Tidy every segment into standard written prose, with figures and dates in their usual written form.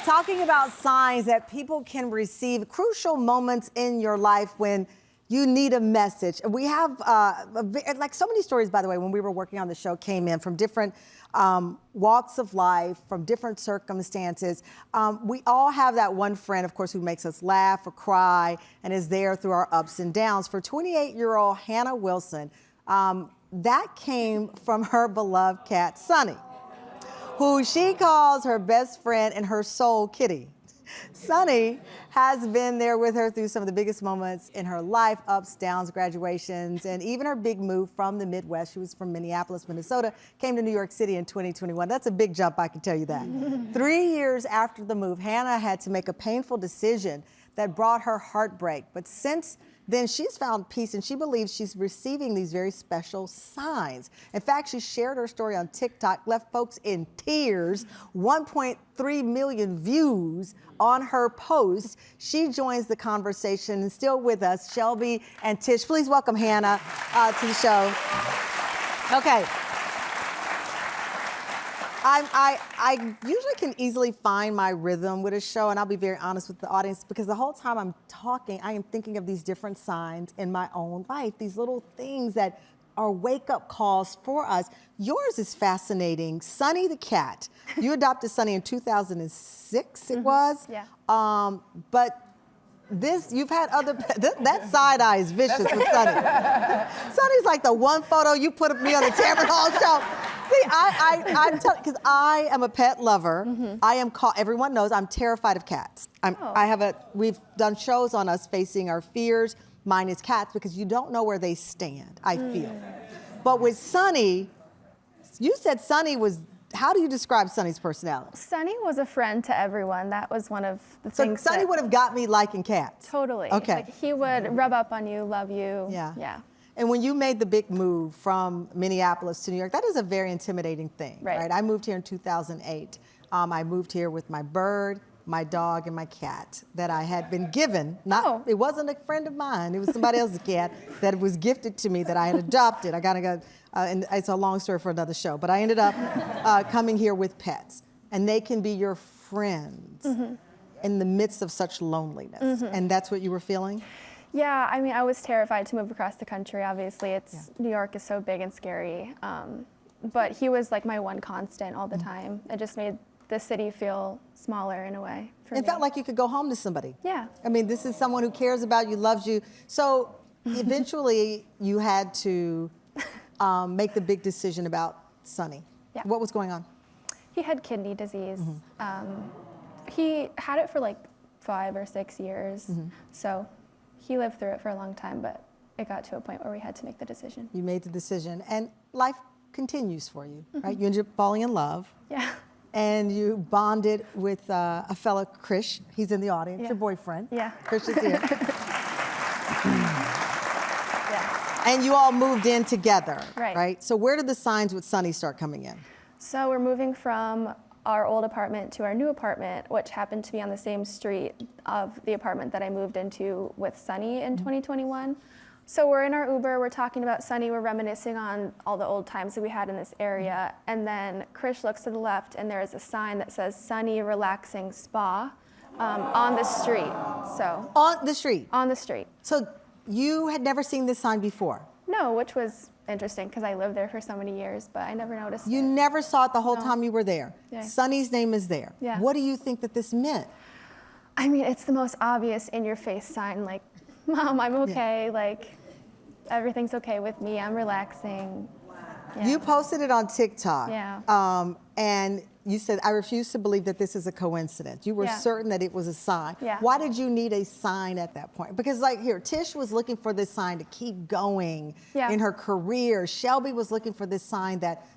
talking about signs that people can receive, crucial moments in your life when you need a message. We have, like so many stories, by the way, when we were working on the show, came in from different walks of life, from different circumstances. We all have that one friend, of course, who makes us laugh or cry and is there through our ups and downs. For 28-year-old Hannah Wilson, that came from her beloved cat, Sunny, who she calls her best friend and her soul kitty. Sunny has been there with her through some of the biggest moments in her life, ups, downs, graduations, and even her big move from the Midwest. She was from Minneapolis, Minnesota, came to New York City in 2021. That's a big jump, I can tell you that. 3 years after the move, Hannah had to make a painful decision that brought her heartbreak. But since then, she's found peace, and she believes she's receiving these very special signs. In fact, she shared her story on TikTok, left folks in tears, 1.3 million views on her post. She joins the conversation and still with us, Shelby and Tish. Please welcome Hannah to the show. Okay. I usually can easily find my rhythm with a show, and I'll be very honest with the audience, because the whole time I'm talking, I am thinking of these different signs in my own life, these little things that are wake-up calls for us. Yours is fascinating. Sunny the cat. You adopted Sunny in 2006, it was? Yeah. But this, you've had other, that side eye is vicious with Sunny. Sunny's like the one photo you put of me on the Tamron Hall show. See, I'm telling, because I am a pet lover. I am everyone knows I'm terrified of cats. We've done shows on us facing our fears. Mine is cats, because you don't know where they stand, I feel. But with Sunny, you said Sunny was, how do you describe Sunny's personality? Sunny was a friend to everyone. That was one of the things. So Sunny would have got me liking cats. Totally. Okay. Like, he would rub up on you, love you. Yeah. Yeah. And when you made the big move from Minneapolis to New York, that is a very intimidating thing, right? I moved here in 2008. I moved here with my bird, my dog, and my cat that I had been given. It wasn't a friend of mine. It was somebody else's cat that was gifted to me that I had adopted. I gotta go, and it's a long story for another show, but I ended up coming here with pets, and they can be your friends in the midst of such loneliness. And that's what you were feeling? Yeah, I mean, I was terrified to move across the country. Obviously, New York is so big and scary. But he was like my one constant all the time. It just made the city feel smaller in a way for me. It felt like you could go home to somebody. Yeah. I mean, this is someone who cares about you, loves you. So eventually you had to make the big decision about Sunny. Yeah. What was going on? He had kidney disease. He had it for like 5 or 6 years. So he lived through it for a long time, but it got to a point where we had to make the decision. You made the decision, and life continues for you, right? You ended up falling in love. Yeah. And you bonded with a fellow Krish. He's in the audience, your boyfriend. Yeah. Krish is here. And you all moved in together, right? So where did the signs with Sunny start coming in? So we're moving from our old apartment to our new apartment, which happened to be on the same street of the apartment that I moved into with Sunny in 2021. So we're in our Uber, we're talking about Sunny, we're reminiscing on all the old times that we had in this area. And then Krish looks to the left, and there is a sign that says Sunny Relaxing Spa on the street. So on the street? On the street. So you had never seen this sign before? No, which was interesting because I lived there for so many years, but I never noticed it. You never saw it the whole time you were there? Yeah. Sunny's name is there. Yeah. What do you think that this meant? I mean, it's the most obvious in-your-face sign, like, Mom, I'm okay, like, everything's okay with me, I'm relaxing. Yeah. You posted it on TikTok. Yeah. And you said, I refuse to believe that this is a coincidence. You were certain that it was a sign. Yeah. Why did you need a sign at that point? Because like here, Tish was looking for this sign to keep going in her career. Shelby was looking for this sign that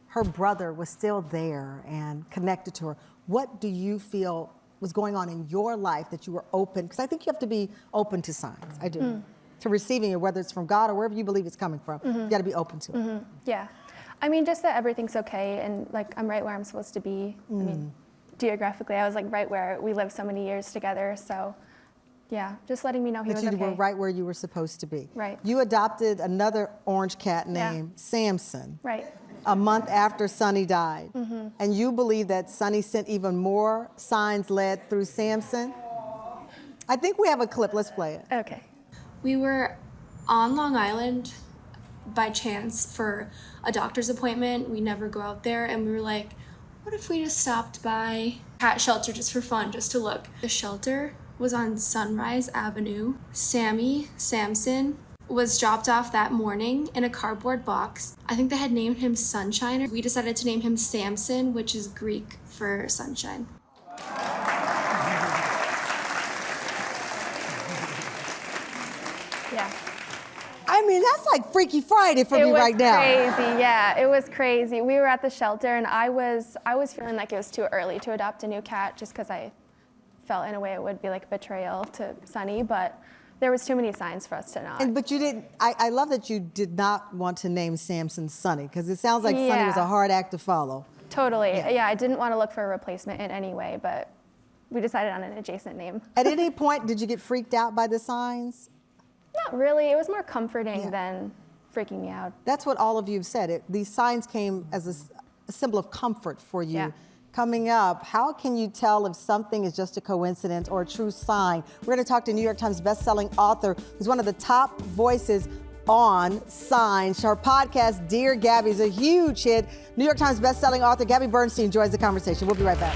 her brother was still there and connected to her. What do you feel was going on in your life that you were open? Because I think you have to be open to signs. I do. To receiving it, whether it's from God or wherever you believe it's coming from. You got to be open to it. Yeah. I mean, just that everything's okay and like I'm right where I'm supposed to be. I mean, geographically, I was like right where we lived so many years together. So yeah, just letting me know he was okay. That you were right where you were supposed to be. Right. You adopted another orange cat named Samson. Right. a month after Sonny died. And you believe that Sonny sent even more signs led through Samson? I think we have a clip. Let's play it. Okay. We were on Long Island by chance for a doctor's appointment. We never go out there, and we were like, what if we just stopped by cat shelter just for fun, just to look? The shelter was on Sunrise Avenue. Samson, was dropped off that morning in a cardboard box. I think they had named him Sunshine. We decided to name him Samson, which is Greek for sunshine. Yeah. I mean, that's like Freaky Friday for me right now. It was crazy, yeah, it was crazy. We were at the shelter, and I was feeling like it was too early to adopt a new cat, just because I felt in a way it would be like betrayal to Sonny, but there was too many signs for us to not. But you didn't, I love that you did not want to name Samson Sonny, because it sounds like Sonny was a hard act to follow. Totally, yeah, I didn't want to look for a replacement in any way, but we decided on an adjacent name. At any point, did you get freaked out by the signs? Not really, it was more comforting than freaking me out. That's what all of you have said. These signs came as a symbol of comfort for you. Yeah. Coming up, how can you tell if something is just a coincidence or a true sign? We're going to talk to New York Times bestselling author who's one of the top voices on signs. Her podcast, Dear Gabby, is a huge hit. New York Times bestselling author Gabby Bernstein joins the conversation. We'll be right back.